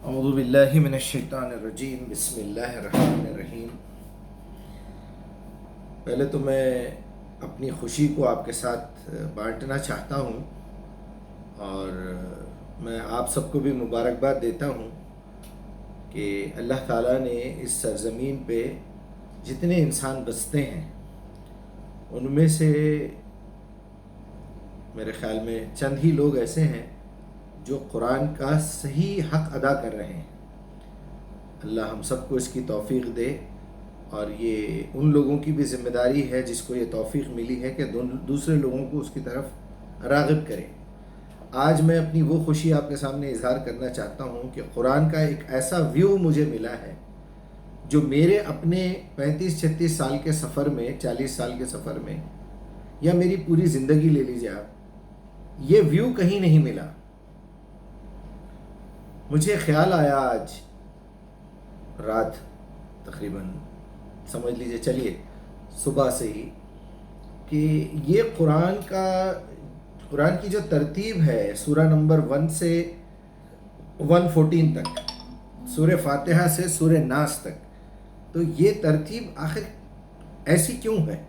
اعوذ باللہ من الشیطان الرجیم، بسم اللہ الرحمن الرحیم۔ پہلے تو میں اپنی خوشی کو آپ کے ساتھ بانٹنا چاہتا ہوں، اور میں آپ سب کو بھی مبارکباد دیتا ہوں کہ اللہ تعالیٰ نے اس سرزمین پہ جتنے انسان بستے ہیں ان میں سے میرے خیال میں چند ہی لوگ ایسے ہیں جو قرآن کا صحیح حق ادا کر رہے ہیں۔ اللہ ہم سب کو اس کی توفیق دے، اور یہ ان لوگوں کی بھی ذمہ داری ہے جس کو یہ توفیق ملی ہے کہ دوسرے لوگوں کو اس کی طرف راغب کرے۔ آج میں اپنی وہ خوشی آپ کے سامنے اظہار کرنا چاہتا ہوں کہ قرآن کا ایک ایسا ویو مجھے ملا ہے جو میرے اپنے 35-36 سال کے سفر میں، 40 سال کے سفر میں، یا میری پوری زندگی لے لیجیے آپ، یہ ویو کہیں نہیں ملا۔ مجھے خیال آیا آج رات، تقریباً سمجھ لیجئے، چلیے صبح سے ہی، کہ یہ قرآن کی جو ترتیب ہے سورہ نمبر 1 سے 114 تک، سورہ فاتحہ سے سورہ ناس تک، تو یہ ترتیب آخر ایسی کیوں ہے؟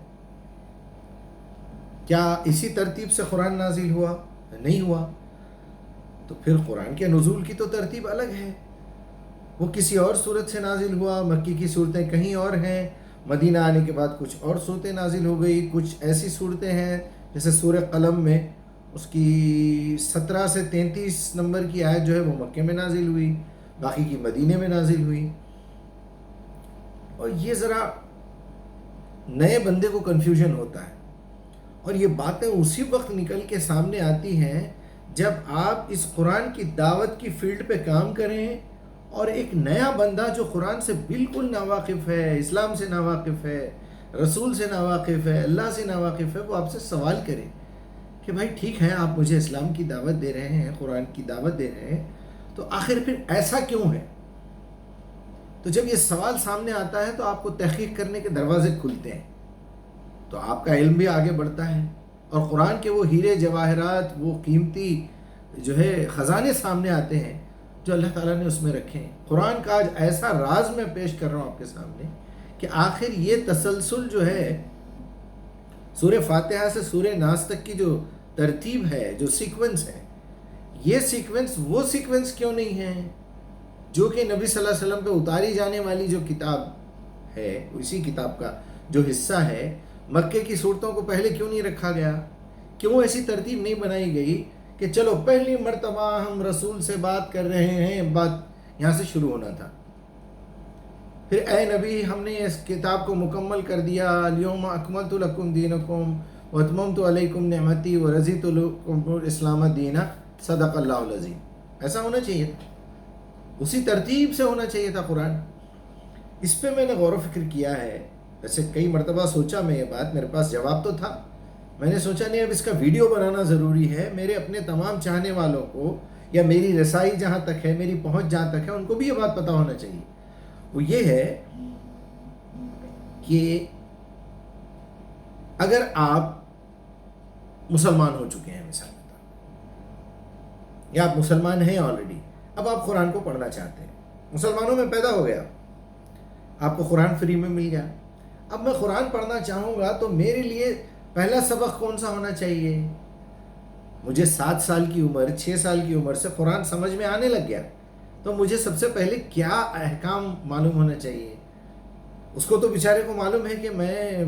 کیا اسی ترتیب سے قرآن نازل ہوا؟ نہیں ہوا۔ تو پھر قرآن کے نزول کی تو ترتیب الگ ہے، وہ کسی اور صورت سے نازل ہوا، مکی کی صورتیں کہیں اور ہیں، مدینہ آنے کے بعد کچھ اور صورتیں نازل ہو گئی، کچھ ایسی صورتیں ہیں جیسے سورہ قلم میں اس کی 17 سے 33 نمبر کی آیت جو ہے وہ مکے میں نازل ہوئی، باقی کی مدینے میں نازل ہوئی۔ اور یہ ذرا نئے بندے کو کنفیوژن ہوتا ہے، اور یہ باتیں اسی وقت نکل کے سامنے آتی ہیں جب آپ اس قرآن کی دعوت کی فیلڈ پہ کام کریں، اور ایک نیا بندہ جو قرآن سے بالکل ناواقف ہے، اسلام سے ناواقف ہے، رسول سے ناواقف ہے، اللہ سے ناواقف ہے، وہ آپ سے سوال کرے کہ بھائی ٹھیک ہے، آپ مجھے اسلام کی دعوت دے رہے ہیں، قرآن کی دعوت دے رہے ہیں، تو آخر پھر ایسا کیوں ہے؟ تو جب یہ سوال سامنے آتا ہے تو آپ کو تحقیق کرنے کے دروازے کھلتے ہیں، تو آپ کا علم بھی آگے بڑھتا ہے، اور قرآن کے وہ ہیرے جواہرات، وہ قیمتی جو ہے خزانے سامنے آتے ہیں جو اللہ تعالیٰ نے اس میں رکھے ہیں۔ قرآن کا آج ایسا راز میں پیش کر رہا ہوں آپ کے سامنے کہ آخر یہ تسلسل جو ہے سورہ فاتحہ سے سورہ ناس تک کی جو ترتیب ہے، جو سیکوینس ہے، یہ سیکوینس وہ سیکوینس کیوں نہیں ہے جو کہ نبی صلی اللہ علیہ وسلم پہ اتاری جانے والی جو کتاب ہے، اسی کتاب کا جو حصہ ہے، مکے کی صورتوں کو پہلے کیوں نہیں رکھا گیا؟ کیوں ایسی ترتیب نہیں بنائی گئی کہ چلو پہلی مرتبہ ہم رسول سے بات کر رہے ہیں، بات یہاں سے شروع ہونا تھا، پھر اے نبی ہم نے اس کتاب کو مکمل کر دیا، الیوم اکملت لکم دینکم واتممت علیکم نعمتی ورضیت لکم الاسلام دینا، صدق اللہ العظیم۔ ایسا ہونا چاہیے تھا، اسی ترتیب سے ہونا چاہیے تھا قرآن۔ اس پہ میں نے غور و فکر کیا ہے، ویسے کئی مرتبہ سوچا میں یہ بات، میرے پاس جواب تو تھا، میں نے سوچا نہیں اب اس کا ویڈیو بنانا ضروری ہے، میرے اپنے تمام چاہنے والوں کو، یا میری رسائی جہاں تک ہے، میری پہنچ جہاں تک ہے، ان کو بھی یہ بات پتہ ہونا چاہیے۔ وہ یہ ہے کہ اگر آپ مسلمان ہو چکے ہیں، مثال کے طور، یا آپ مسلمان ہیں آلریڈی، اب آپ قرآن کو پڑھنا چاہتے ہیں، مسلمانوں میں پیدا ہو گیا، آپ کو قرآن فری میں مل گیا، اب میں قرآن پڑھنا چاہوں گا تو میرے لیے پہلا سبق کون سا ہونا چاہیے؟ مجھے 7 سال کی عمر، 6 سال کی عمر سے قرآن سمجھ میں آنے لگ گیا، تو مجھے سب سے پہلے کیا احکام معلوم ہونا چاہیے؟ اس کو تو بیچارے کو معلوم ہے کہ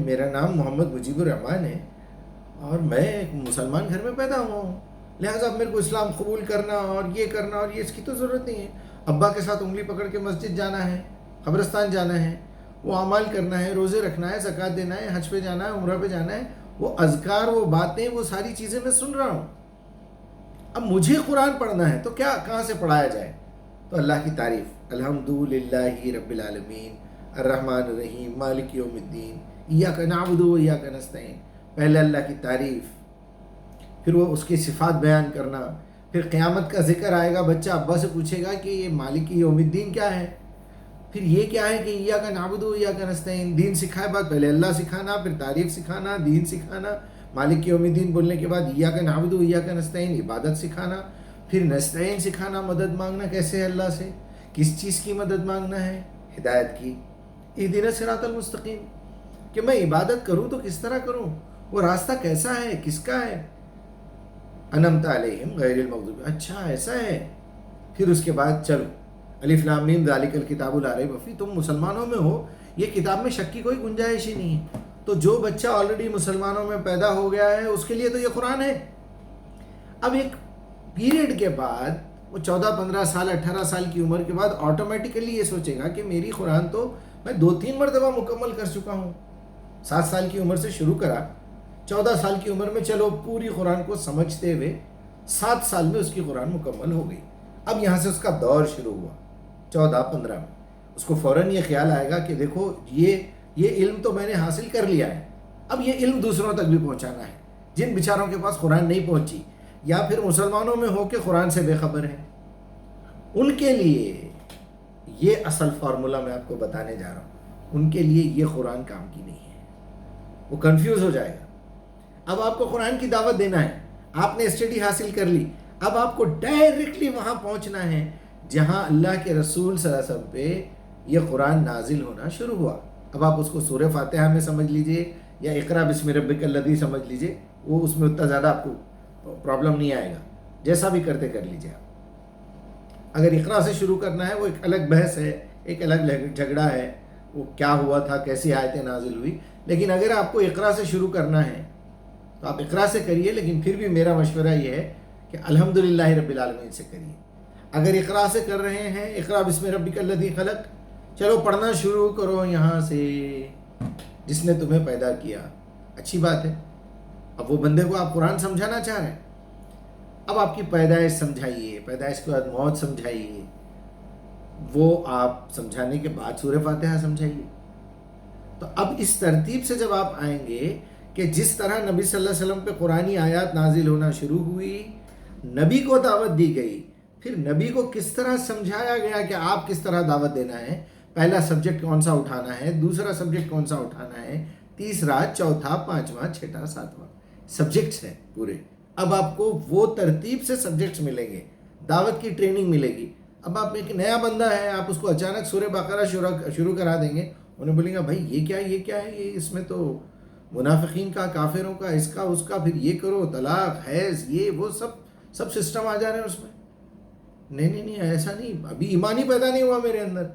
میرا نام محمد مجیب الرحمن ہے، اور میں ایک مسلمان گھر میں پیدا ہوا ہوں، لہٰذا اب میرے کو اسلام قبول کرنا اور یہ کرنا اور یہ، اس کی تو ضرورت نہیں ہے۔ ابا کے ساتھ انگلی پکڑ کے مسجد جانا ہے، قبرستان جانا ہے، وہ اعمال کرنا ہے، روزے رکھنا ہے، زکوٰۃ دینا ہے، حج پہ جانا ہے، عمرہ پہ جانا ہے، وہ اذکار، وہ باتیں، وہ ساری چیزیں میں سن رہا ہوں۔ اب مجھے قرآن پڑھنا ہے تو کیا، کہاں سے پڑھایا جائے؟ تو اللہ کی تعریف، الحمدللہ رب العالمین الرحمن الرحیم مالک یوم الدین ایاک نعبد و ایاک نستعین، پہلے اللہ کی تعریف، پھر وہ اس کی صفات بیان کرنا، پھر قیامت کا ذکر آئے گا، بچہ ابا سے پوچھے گا کہ یہ مالک یوم الدین کیا ہے، پھر یہ کیا ہے کہ ایاک نعبد و ایاک نستعین، دین سکھائے بعد پہلے اللہ سکھانا، پھر تعریف سکھانا، دین سکھانا، مالک یوم الدین بولنے کے بعد ایاک نعبد و ایاک نستعین، عبادت سکھانا، پھر نستعین سکھانا، مدد مانگنا کیسے ہے اللہ سے، کس چیز کی مدد مانگنا ہے؟ ہدایت کی. اہدنا الصراط المستقیم، کہ میں عبادت کروں تو کس طرح کروں، وہ راستہ کیسا ہے، کس کا ہے. انعمت علیہم غیر المغضوب، اچھا ایسا ہے. پھر اس کے بعد چلو الف لام میم ذالک الکتاب لا ریب فیہ، تم مسلمانوں میں ہو، یہ کتاب میں شک کی کوئی گنجائش ہی نہیں ہے. تو جو بچہ آلریڈی مسلمانوں میں پیدا ہو گیا ہے اس کے لیے تو یہ قرآن ہے. اب ایک پیریڈ کے بعد وہ 14-15 سال 18 سال کی عمر کے بعد آٹومیٹیکلی یہ سوچے گا کہ میری قرآن تو میں 2-3 مرتبہ مکمل کر چکا ہوں. 7 سال کی عمر سے شروع کرا، 14 سال کی عمر میں چلو پوری قرآن کو سمجھتے ہوئے 7 سال میں اس کی قرآن مکمل ہو گئی. اب یہاں سے اس کا دور شروع ہوا 14-15 میں. اس کو فوراً یہ خیال آئے گا کہ دیکھو یہ علم تو میں نے حاصل کر لیا ہے، اب یہ علم دوسروں تک بھی پہنچانا ہے جن بیچاروں کے پاس قرآن نہیں پہنچی، یا پھر مسلمانوں میں ہو کے قرآن سے بے خبر ہیں. ان کے لیے یہ اصل فارمولا میں آپ کو بتانے جا رہا ہوں. ان کے لیے یہ قرآن کام کی نہیں ہے، وہ کنفیوز ہو جائے گا. اب آپ کو قرآن کی دعوت دینا ہے، آپ نے اسٹڈی حاصل کر لی، اب آپ کو ڈائریکٹلی وہاں پہنچنا ہے جہاں اللہ کے رسول صلی اللہ علیہ وسلم پہ یہ قرآن نازل ہونا شروع ہوا. اب آپ اس کو سورہ فاتحہ میں سمجھ لیجئے یا اقرا بسم ربک الذی سمجھ لیجئے، وہ اس میں اتنا زیادہ آپ کو پرابلم نہیں آئے گا، جیسا بھی کرتے کر لیجئے. اگر اقرا سے شروع کرنا ہے وہ ایک الگ بحث ہے، ایک الگ جھگڑا ہے، وہ کیا ہوا تھا، کیسی آیتیں نازل ہوئی. لیکن اگر آپ کو اقرا سے شروع کرنا ہے تو آپ اقرا سے کریے، لیکن پھر بھی میرا مشورہ یہ ہے کہ الحمدللہ رب العالمین سے کریے. اگر اقرا سے کر رہے ہیں، اقرا بسم ربک الذی خلق، چلو پڑھنا شروع کرو یہاں سے، جس نے تمہیں پیدا کیا. اچھی بات ہے. اب وہ بندے کو آپ قرآن سمجھانا چاہ رہے ہیں، اب آپ کی پیدائش سمجھائیے، پیدائش کے بعد موت سمجھائیے، وہ آپ سمجھانے کے بعد سورہ فاتحہ سمجھائیے. تو اب اس ترتیب سے جب آپ آئیں گے کہ جس طرح نبی صلی اللہ علیہ وسلم پہ قرآنی آیات نازل ہونا شروع ہوئی، نبی کو دعوت دی گئی، پھر نبی کو کس طرح سمجھایا گیا کہ آپ کس طرح دعوت دینا ہے، پہلا سبجیکٹ کون سا اٹھانا ہے، دوسرا سبجیکٹ کون سا اٹھانا ہے، تیسرا، چوتھا، پانچواں، چھٹا، ساتواں سبجیکٹس ہیں پورے. اب آپ کو وہ ترتیب سے سبجیکٹس ملیں گے، دعوت کی ٹریننگ ملے گی. اب آپ ایک نیا بندہ ہے، آپ اس کو اچانک سورہ بقرہ شروع کرا دیں گے، انہیں بولیں گا بھائی یہ کیا ہے، یہ اس میں تو منافقین کا، کافروں کا، اس کا پھر یہ کرو، طلاق، حیض، یہ وہ سب سسٹم آ جا رہے ہیں اس میں. نہیں ایسا نہیں، ابھی ایمان ہی پیدا نہیں ہوا میرے اندر.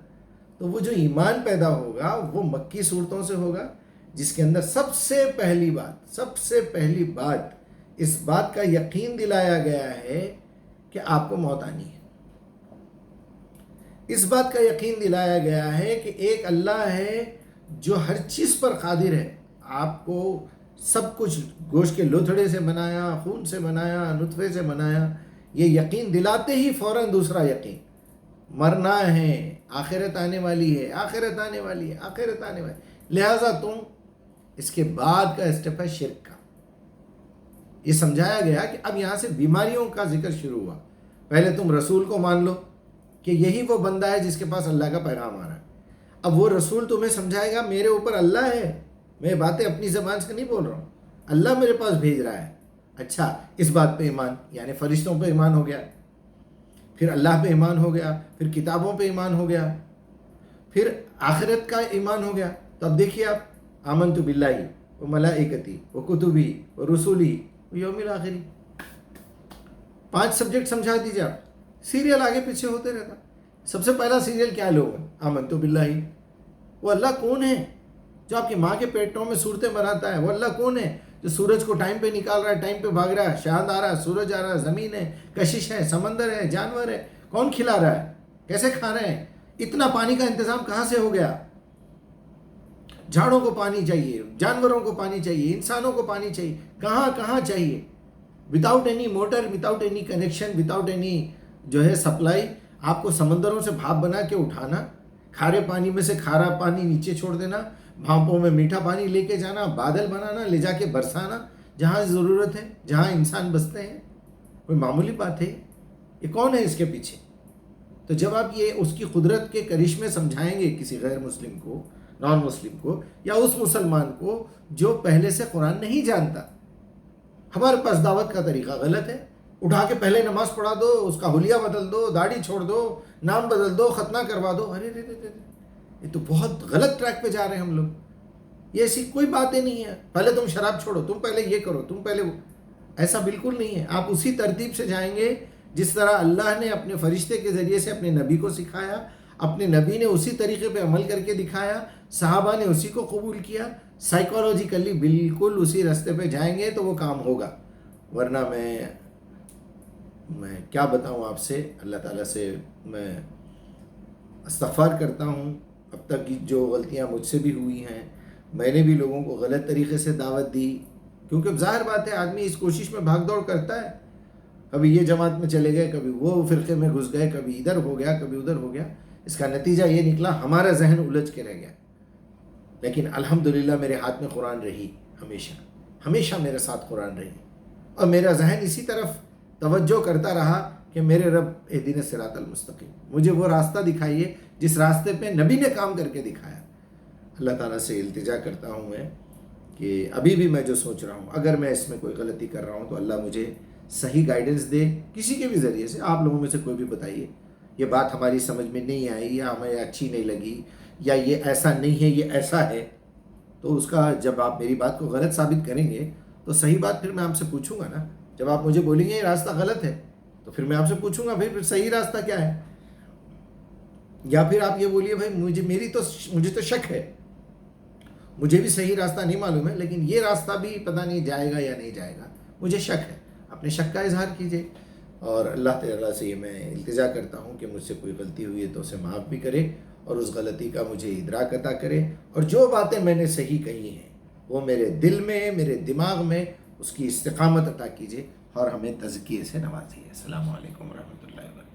تو وہ جو ایمان پیدا ہوگا وہ مکی صورتوں سے ہوگا، جس کے اندر سب سے پہلی بات اس بات کا یقین دلایا گیا ہے کہ آپ کو موت آنی ہے. اس بات کا یقین دلایا گیا ہے کہ ایک اللہ ہے جو ہر چیز پر قادر ہے. آپ کو سب کچھ گوشت کے لوتھڑے سے بنایا، خون سے بنایا، نطفے سے بنایا. یہ یقین دلاتے ہی فوراً دوسرا یقین، مرنا ہے، آخرت آنے والی ہے. لہٰذا تم اس کے بعد کا اسٹیپ ہے شرک کا. یہ سمجھایا گیا کہ اب یہاں سے بیماریوں کا ذکر شروع ہوا. پہلے تم رسول کو مان لو کہ یہی وہ بندہ ہے جس کے پاس اللہ کا پیغام آ رہا ہے. اب وہ رسول تمہیں سمجھائے گا میرے اوپر اللہ ہے، میں باتیں اپنی زبان سے نہیں بول رہا ہوں، اللہ میرے پاس بھیج رہا ہے. اچھا، اس بات پہ ایمان، یعنی فرشتوں پہ ایمان ہو گیا، پھر اللہ پہ ایمان ہو گیا، پھر کتابوں پہ ایمان ہو گیا، پھر آخرت کا ایمان ہو گیا. تو اب دیکھیے آپ، آمنت باللہ و ملائکتی و کتبی و رسولی و یوم الآخری، 5 سبجیکٹ سمجھا دیجیے. آپ سیریل آگے پیچھے ہوتے رہتا. سب سے پہلا سیریل کیا لوگ ہیں؟ آمنت باللہ. وہ اللہ کون ہے جو آپ کی ماں کے پیٹوں میں صورتیں بناتا ہے؟ وہ اللہ کون ہے جو سورج کو ٹائم پہ نکال رہا ہے، ٹائم پہ بھاگ رہا ہے، چاند آ رہا ہے، سورج آ رہا ہے، زمین ہے، کشش ہے، سمندر ہے، جانور ہے، کون کھلا رہا ہے، کیسے کھا رہے ہیں، اتنا پانی کا انتظام کہاں سے ہو گیا؟ جھاڑوں کو پانی چاہیے، جانوروں کو پانی چاہیے، انسانوں کو پانی چاہیے، کہاں چاہیے، without any motor, without any connection, without any جو ہے سپلائی، آپ کو سمندروں سے بھاپ بنا کے اٹھانا، کھارے پانی میں سے کھارا پانی نیچے چھوڑ دینا، بھاپوں میں میٹھا پانی لے کے جانا، بادل بنانا، لے جا کے برسانا جہاں ضرورت ہے، جہاں انسان بستے ہیں. کوئی معمولی بات ہے؟ یہ کون ہے اس کے پیچھے؟ تو جب آپ یہ اس کی قدرت کے کرشمے سمجھائیں گے کسی غیر مسلم کو، نان مسلم کو، یا اس مسلمان کو جو پہلے سے قرآن نہیں جانتا، ہمارے پاس دعوت کا طریقہ غلط ہے، اٹھا کے پہلے نماز پڑھا دو، اس کا حلیہ بدل دو، داڑھی چھوڑ دو، نام بدل دو، ختنہ کروا دو. ارے رے رے رے، یہ تو بہت غلط ٹریک پہ جا رہے ہیں ہم لوگ. یہ ایسی کوئی باتیں نہیں ہے. پہلے تم شراب چھوڑو، تم پہلے یہ کرو، تم پہلے وہ. ایسا بالکل نہیں ہے. آپ اسی ترتیب سے جائیں گے جس طرح اللہ نے اپنے فرشتے کے ذریعے سے اپنے نبی کو سکھایا، اپنے نبی نے اسی طریقے پہ عمل کر کے دکھایا، صحابہ نے اسی کو قبول کیا. سائیکولوجیکلی بالکل اسی راستے پہ جائیں گے تو وہ کام ہوگا. ورنہ میں کیا بتاؤں آپ سے. اللہ تعالیٰ سے میں استغفار کرتا ہوں اب تک کی جو غلطیاں مجھ سے بھی ہوئی ہیں. میں نے بھی لوگوں کو غلط طریقے سے دعوت دی، کیونکہ ظاہر بات ہے آدمی اس کوشش میں بھاگ دوڑ کرتا ہے. کبھی یہ جماعت میں چلے گئے، کبھی وہ فرقے میں گھس گئے، کبھی ادھر ہو گیا، کبھی ادھر ہو گیا. اس کا نتیجہ یہ نکلا ہمارا ذہن الجھ کے رہ گیا. لیکن الحمدللہ میرے ہاتھ میں قرآن رہی، ہمیشہ ہمیشہ میرے ساتھ قرآن رہی، اور میرا ذہن اسی طرف توجہ کرتا رہا کہ میرے رب اہدنا الصراط المستقیم، مجھے وہ راستہ دکھائیے جس راستے پہ نبی نے کام کر کے دکھایا. اللہ تعالیٰ سے التجا کرتا ہوں میں کہ ابھی بھی میں جو سوچ رہا ہوں، اگر میں اس میں کوئی غلطی کر رہا ہوں تو اللہ مجھے صحیح گائیڈنس دے، کسی کے بھی ذریعے سے. آپ لوگوں میں سے کوئی بھی بتائیے یہ بات ہماری سمجھ میں نہیں آئی، یا ہمیں اچھی نہیں لگی، یا یہ ایسا نہیں ہے یہ ایسا ہے، تو اس کا جب آپ میری بات کو غلط ثابت کریں گے تو صحیح بات پھر میں آپ سے پوچھوں گا نا. جب آپ مجھے بولیں گے یہ راستہ غلط ہے تو پھر میں آپ سے پوچھوں گا پھر صحیح راستہ کیا ہے. یا پھر آپ یہ بولیے بھائی مجھے تو شک ہے، مجھے بھی صحیح راستہ نہیں معلوم ہے، لیکن یہ راستہ بھی پتہ نہیں جائے گا یا نہیں جائے گا، مجھے شک ہے. اپنے شک کا اظہار کیجیے، اور اللہ تعالیٰ سے یہ میں التجا کرتا ہوں کہ مجھ سے کوئی غلطی ہوئی ہے تو اسے معاف بھی کرے، اور اس غلطی کا مجھے ادراک عطا کرے، اور جو باتیں میں نے صحیح کہی ہیں وہ میرے دل میں، میرے دماغ میں اس کی استقامت عطا کیجیے، اور ہمیں تزکیے سے نوازیے. السلام علیکم ورحمۃ اللہ وبرکاتہ.